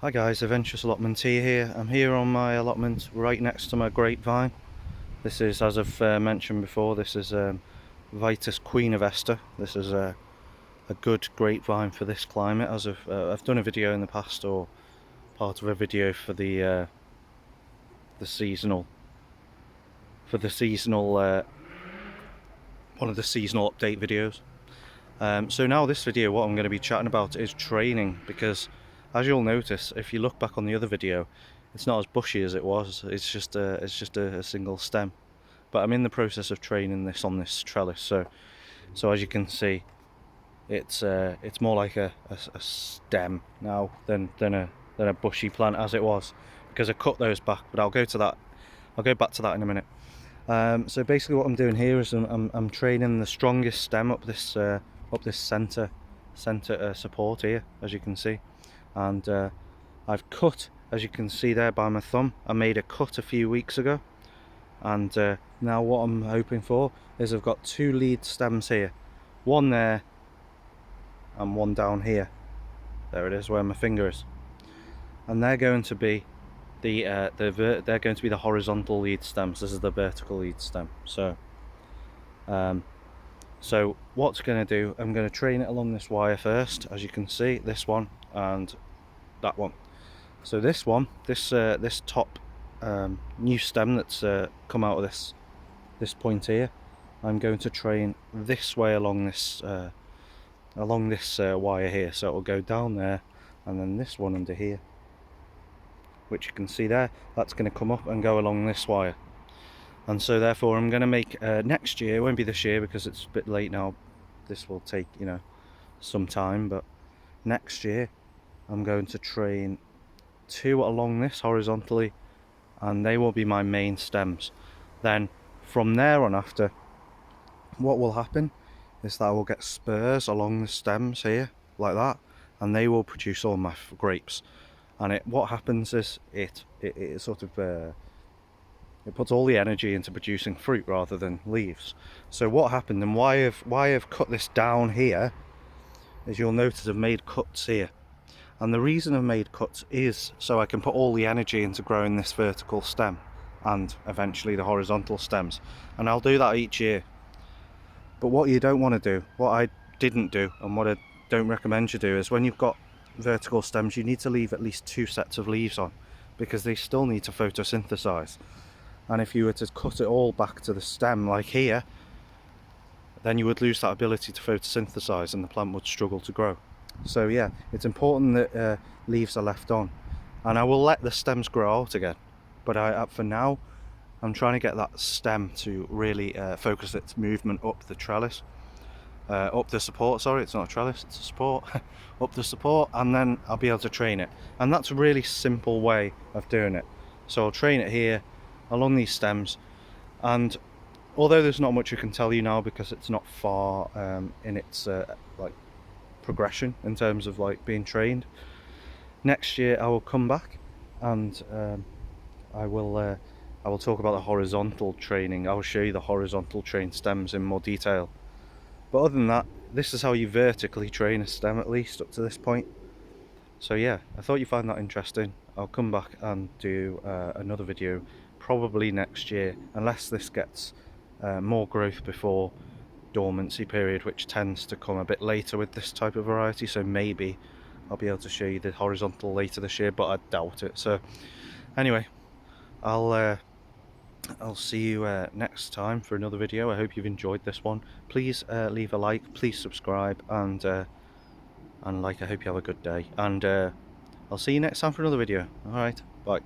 Hi guys, Adventurous Allotment here. I'm here on my allotment right next to my grapevine. This is, as I've mentioned before, this is Vitus Queen of Esther. This is a good grapevine for this climate. As I've done a video in the past, or part of a video for the seasonal, one of the seasonal update videos. So now this video, what I'm going to be chatting about is training, because as you'll notice, if you look back on the other video, it's not as bushy as it was. It's just a single stem. But I'm in the process of training this on this trellis. So as you can see, it's more like a stem now than a bushy plant as it was, because I cut those back. But I'll go back to that in a minute. So basically, what I'm doing here is I'm training the strongest stem up this center support here, as you can see, and I've cut, as you can see there by my thumb, I made a cut a few weeks ago, and now what I'm hoping for is I've got two lead stems here, one there and one down here. There it is, where my finger is, and they're going to be they're going to be the horizontal lead stems. This is the vertical lead stem. So what's going to do, I'm going to train it along this wire first, as you can see, this one and that one. So this one, this top new stem that's come out of this point here, I'm going to train this way along this wire here. So it will go down there, and then this one under here, which you can see there, that's going to come up and go along this wire. And so therefore I'm going to make next year, it won't be this year because it's a bit late now, this will take, you know, some time, but next year I'm going to train two along this horizontally, and they will be my main stems. Then from there on after, what will happen is that I will get spurs along the stems here like that, and they will produce all my grapes. And what happens is it sort of it puts all the energy into producing fruit rather than leaves. So what happened, and why I've cut this down here, is you'll notice I've made cuts here. And the reason I've made cuts is so I can put all the energy into growing this vertical stem and eventually the horizontal stems. And I'll do that each year. But what you don't want to do, what I didn't do and what I don't recommend you do, is when you've got vertical stems, you need to leave at least two sets of leaves on, because they still need to photosynthesize. And if you were to cut it all back to the stem like here, then you would lose that ability to photosynthesize and the plant would struggle to grow. So yeah, it's important that leaves are left on, and I will let the stems grow out again, but for now I'm trying to get that stem to really focus its movement up the trellis, up the support, sorry, it's not a trellis, it's a support, up the support, and then I'll be able to train it. And that's a really simple way of doing it. So I'll train it here along these stems, and although there's not much I can tell you now because it's not far in its like progression in terms of like being trained, next year I will come back and I will talk about the horizontal training. I will show you the horizontal trained stems in more detail. But other than that, this is how you vertically train a stem, at least up to this point. So yeah, I thought you'd find that interesting. I'll come back and do another video probably next year, unless this gets more growth before dormancy period, which tends to come a bit later with this type of variety. So maybe I'll be able to show you the horizontal later this year, but I doubt it. So anyway, I'll see you next time for another video. I hope you've enjoyed this one. Please leave a like, please subscribe, and like, I hope you have a good day, and I'll see you next time for another video. Alright, bye.